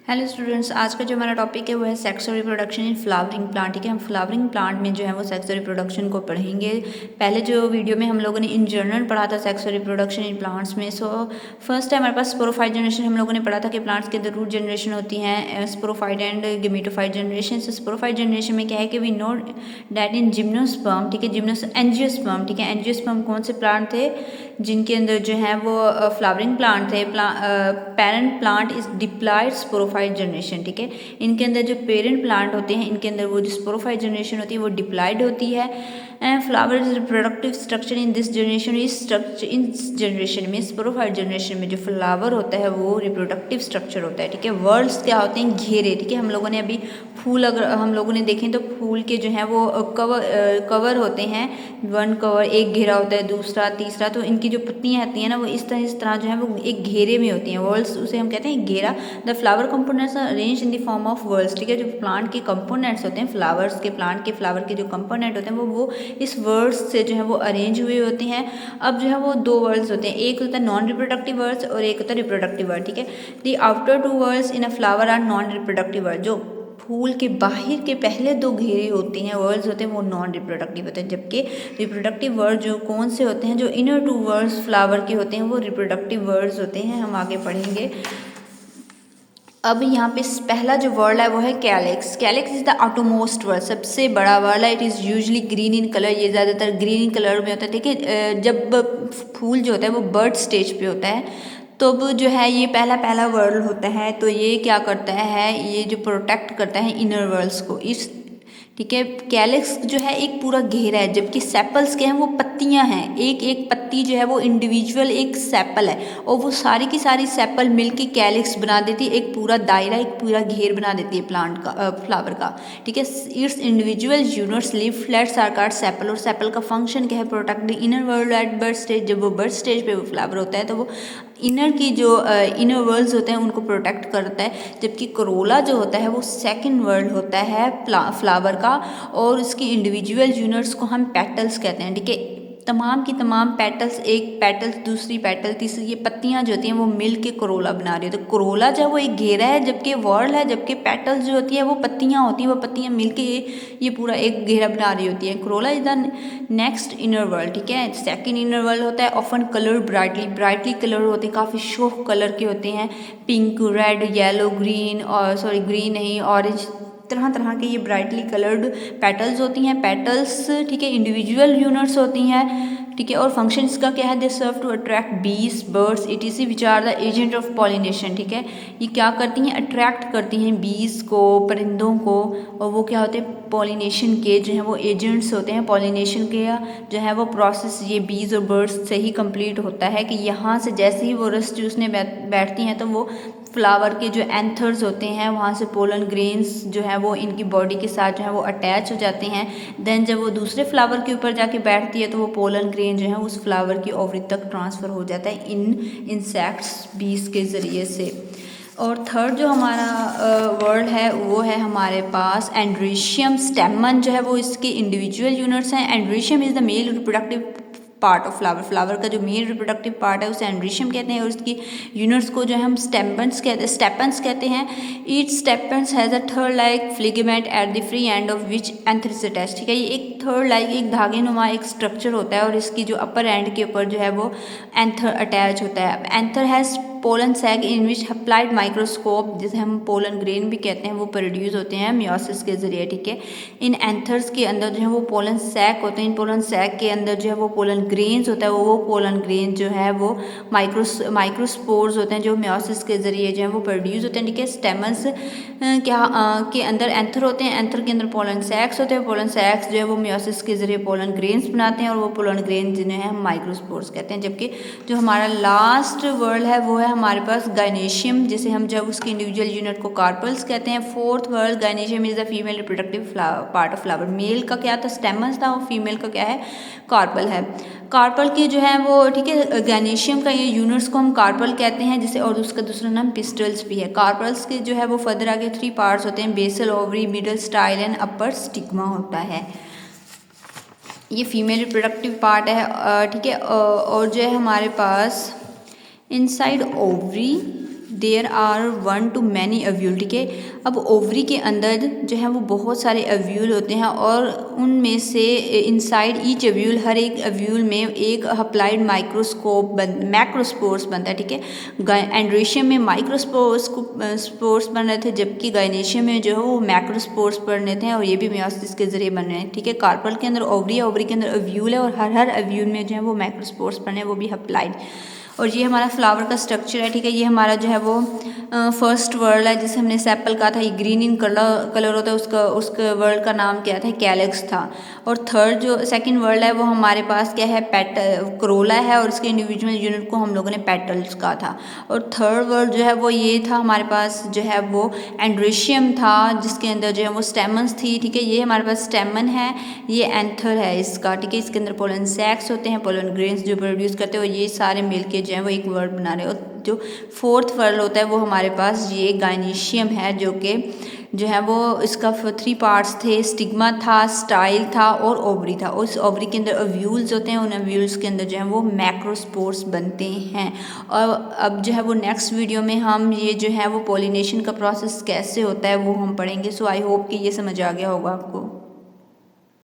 Hello students, आज का जो हमारा टॉपिक है वो है सेक्स और रिप्रोडक्शन इन फ्लावरिंग प्लांट। ठीक है, हम फ्लावरिंग प्लांट में जो है वो सेक्स और रिप्रोडक्शन को पढ़ेंगे। पहले जो वीडियो में हम लोगों ने इन जनरल पढ़ा था सेक्स और रिप्रोडक्शन इन प्लांट्स में। फर्स्ट है हमारे पास स्पोरोफाइट जनरेशन। हम लोगों ने पढ़ा था कि प्लांट्स के अंदर रूट जनरेशन होती हैं, sporophyte and gametophyte generation. Sporophyte generation में क्या है कि we know that in gymnosperm, ठीक है, एंजियोस्पर्म, ठीक है, एंजियोस्पर्म कौन से प्लांट थे जिनके अंदर जो है वो फ्लावरिंग प्लांट थे। Parent plant is diploid sporophyte generation, ठीक है। इनके अंदर जो पेरेंट प्लांट होते हैं इनके अंदर वो जो स्पोरोफाइट जनरेशन होती है वो डिप्लॉयड होती है। And flower reproductive structure in this generation is structure in generation में, स्पोरोफाइट जनरेशन में जो फ्लावर होता है वो रिप्रोडक्टिव स्ट्रक्चर होता है, ठीक है। वर्ड्स क्या होते हैं? घेरे, ठीक है। हम लोगों ने अभी फूल, अगर हम लोगों ने देखें तो फूल के जो है वो कवर होते हैं। वन कवर, एक घेरा होता है, दूसरा, तीसरा। तो इनकी जो पत्तियां आती हैं ना वो इस तरह जो है वो एक घेरे में होती हैं। वर्ल्स उसे हम कहते हैं घेरा। The flower components are arrange in the form of whorls, ठीक है। जो प्लांट के कंपोनेंट्स होते हैं, फ्लावर्स के, प्लांट के फ्लावर के जो कंपोनेंट होते हैं वो इस वर्ड्स से जो है वो अरेंज हुए होते हैं। अब जो है वो दो वर्ड्स होते हैं, एक होता है नॉन रिप्रोडक्टिव वर्ड्स और एक होता है रिप्रोडक्टिव वर्ड, ठीक है। The outer two whorls in a flower are non reproductive whorl. जो फूल के बाहर के पहले दो घेरे होते हैं, वर्ड्स होते हैं, वो नॉन रिप्रोडक्टिव होते हैं। जबकि रिप्रोडक्टिव वर्ड जो कौन से होते हैं, जो इनर टू वर्ड्स फ्लावर के होते हैं वो रिप्रोडक्टिव वर्ड्स होते हैं। हम आगे पढ़ेंगे। अब यहाँ पे पहला जो वर्ड है वो है calyx. Calyx is the outmost word, सबसे बड़ा वर्ड है। It is usually green in colour, ये ज़्यादातर ग्रीन इन कलर में होता है, ठीक है। जब फूल जो होता है वो बर्ड स्टेज पे होता है तो अब जो है ये पहला वर्ड होता है। तो ये क्या करता है, ये जो प्रोटेक्ट करता है इनर वर्ल्ड्स को, इस, ठीक है। कैलिक्स जो है एक पूरा घेरा है, जबकि सेपल्स क्या हैं, वो पत्तियां हैं। एक एक पत्ती जो है वो इंडिविजुअल एक सेपल है और वो सारी की सारी सेपल मिलके कैलिक्स बना देती है, एक पूरा दायरा, एक पूरा घेर बना देती है प्लांट का, फ्लावर का, ठीक है। Its individual units leaflets are called sepal. और सेपल का फंक्शन क्या है? Protect the inner whorl at bud stage. जब वो बर्थ स्टेज पे वो फ्लावर होता है तो वो इनर की जो इनर वर्ल्ड्स होते हैं उनको प्रोटेक्ट करता है। जबकि करोला जो होता है वो सेकंड वर्ल्ड होता है फ्लावर का, और उसकी इंडिविजुअल यूनिट्स को हम पेटल्स कहते हैं, ठीक है। तमाम की तमाम पेटल्स, एक पेटल, दूसरी पेटल, तीसरी, ये पत्तियां जो होती हैं वो मिल के करोला बना रही होती है। तो करोला जो है वो एक घेरा है, जबकि वर्ल्ड है, जबकि पेटल्स जो होती है वो पत्तियां होती हैं, वो पत्तियां मिल के ये पूरा एक घेरा बना रही होती है। Corolla is the next inner world, ठीक है। सेकंड इनर वर्ल्ड होता है ऑफन कलर ब्राइटली कलर होते हैं, काफ़ी शोक कलर के होते हैं, पिंक, रेड, येलो, ग्रीन, और सॉरी ग्रीन नहीं, ऑरेंज, तरह तरह के ये ब्राइटली कलर्ड पेटल्स होती हैं। पेटल्स, ठीक है, इंडिविजुअल यूनिट्स होती हैं, ठीक है। और फंक्शन इसका क्या है? They serve to attract bees, birds, etc which are the agent of pollination, ठीक है। ये क्या करती हैं? अट्रैक्ट करती हैं बीज को, परिंदों को, और वो क्या होते हैं? पॉलिनेशन के जो है वो एजेंट्स होते हैं। पॉलिनेशन के जो है वो प्रोसेस ये बीज और बर्ड्स से ही कंप्लीट होता है कि यहाँ से जैसे ही वो रस चूसने बैठती हैं तो वो फ्लावर के जो एंथर्स होते हैं वहाँ से पोलन ग्रेन्स जो है वो इनकी बॉडी के साथ जो है वो अटैच हो जाते हैं। देन जब वो दूसरे फ्लावर के ऊपर जाके बैठती है तो वो पोलन ग्रेन जो है उस फ्लावर की ओवरी तक ट्रांसफ़र हो जाता है इन इंसेक्ट्स, बीज के ज़रिए से। और थर्ड जो हमारा वर्ड है वो है हमारे पास एंड्रीशियम। स्टेमन जो है वो इसके इंडिविजुअल यूनिट्स हैं। Androecium is the male reproductive part of flower का जो मेन रिप्रोडक्टिव पार्ट है उसे एंड्रीशियम कहते हैं, और उसकी यूनिट्स को जो है हम स्टेपन्स कहते हैं। Each stamens has a thread like filament at the free end of which anther is attached, ठीक है। ये एक थर्ड लाइक, एक धागे नुमा एक स्ट्रक्चर होता है और इसकी जो अपर एंड के ऊपर जो है वो एंथर अटैच होता है। Anther has pollen sag in which applied microscope, जिसे हम पोलन ग्रेन भी कहते हैं, वो प्रोड्यूस होते हैं मियोसिस के जरिए, ठीक है। इन एंथर्स के अंदर जो है वो पोलन सैक होते हैं। इन पोलन सैक के अंदर जो है वो पोलन ग्रेन्स होता है, वो पोलन ग्रेन जो है वो माइक्रोस्पोर्स होते हैं जो मियोसिस के जरिए जो है वो प्रोड्यूस होते हैं, ठीक है। स्टेमन्स के अंदर एंथर होते हैं, एंथर के अंदर पोलन सैक्स होते हैं, पोलन सैक्स जो है वो मियोसिस के जरिए पोलन ग्रेन्स बनाते हैं, और वो पोलन ग्रेन जिन्हें हम माइक्रोस्पोर्स कहते हैं। जबकि जो हमारा लास्ट वर्ड है वो है हमारे पास गायनेशियम, जिसे हम जब उसकी इंडिविजुअल यूनिट को कार्पल्स कहते हैं। Fourth whorl gynoecium is the female reproductive part of flower. Male का क्या था? स्टेमन्स था, और फीमेल का क्या है? कार्पल है। कार्पल की जो है वो, ठीक है, गायनेशियम का ये यूनिट्स को हम कार्पल कहते हैं, जिसे, और उसका दूसरा नाम पिस्टल्स भी है। कार्पल्स के जो है वो फर्दर आगे 3 पार्ट्स होते हैं, basal, ovary, middle style and upper stigma होता है। ये फीमेल रिप्रोडक्टिव पार्ट है, ठीक है। और जो है हमारे पास inside ovary there are 1 to many ovule, ठीक है। अब ओवरी के अंदर जो है वो बहुत सारे अव्यूल होते हैं और उनमें से इनसाइड ईच अव्यूल, हर एक अव्यूल में एक अप्लाइड मैक्रोस्पोर्स बनता है, ठीक है। एंड्रेशियम में माइक्रोस्पोर्स बन रहे थे, जबकि गायनेशियम में जो है वो मैक्रोस्पोर्स बन रहे थे और ये भी मियोसिस के जरिए बन रहे हैं, ठीक है। कार्पल के अंदर ओवरी है, ओवरी के अंदर अव्यूल है और हर अव्यूल में जो है वो मैक्रोस्पोर्स बने हैं, वो भी अप्लाइड। और ये हमारा फ्लावर का स्ट्रक्चर है, ठीक है। ये हमारा जो है वो फर्स्ट वर्ड है, जिसे हमने सेपल कहा था, ये ग्रीन इन कलर होता है, उसका वर्ड का नाम क्या था, कैलिक्स था। और थर्ड जो सेकंड वर्ड है वो हमारे पास क्या है, करोला है और इसके इंडिविजुअल यूनिट को हम लोगों ने पेटल्स कहा था। और थर्ड वर्ड जो है वो ये था हमारे पास जो है वो एंड्रेशियम था, जिसके अंदर जो है वो स्टेमन्स थी, ठीक है। ये हमारे पास स्टेमन है, ये एंथर है इसका, ठीक है। इसके अंदर पोलन सैक्स होते हैं, पोलन ग्रेन्स जो प्रोड्यूस करते हैं, और ये सारे मिलके जो है वो एक वर्ड बना रहे हैं। और जो फोर्थ वर्ड होता है वो हमारे पास ये गायनीशियम है, जो कि जो है वो इसका 3 पार्ट्स थे, स्टिग्मा था, स्टाइल था और ओवरी था। उस ओवरी के अंदर अव्यूल्स होते हैं, उन अव्यूल्स के अंदर जो है वो मैक्रोस्पोर्स बनते हैं। और अब जो है वो नेक्स्ट वीडियो में हम ये जो है वो पॉलिनेशन का प्रोसेस कैसे होता है वो हम पढ़ेंगे। सो आई होप कि ये समझ आ गया होगा आपको।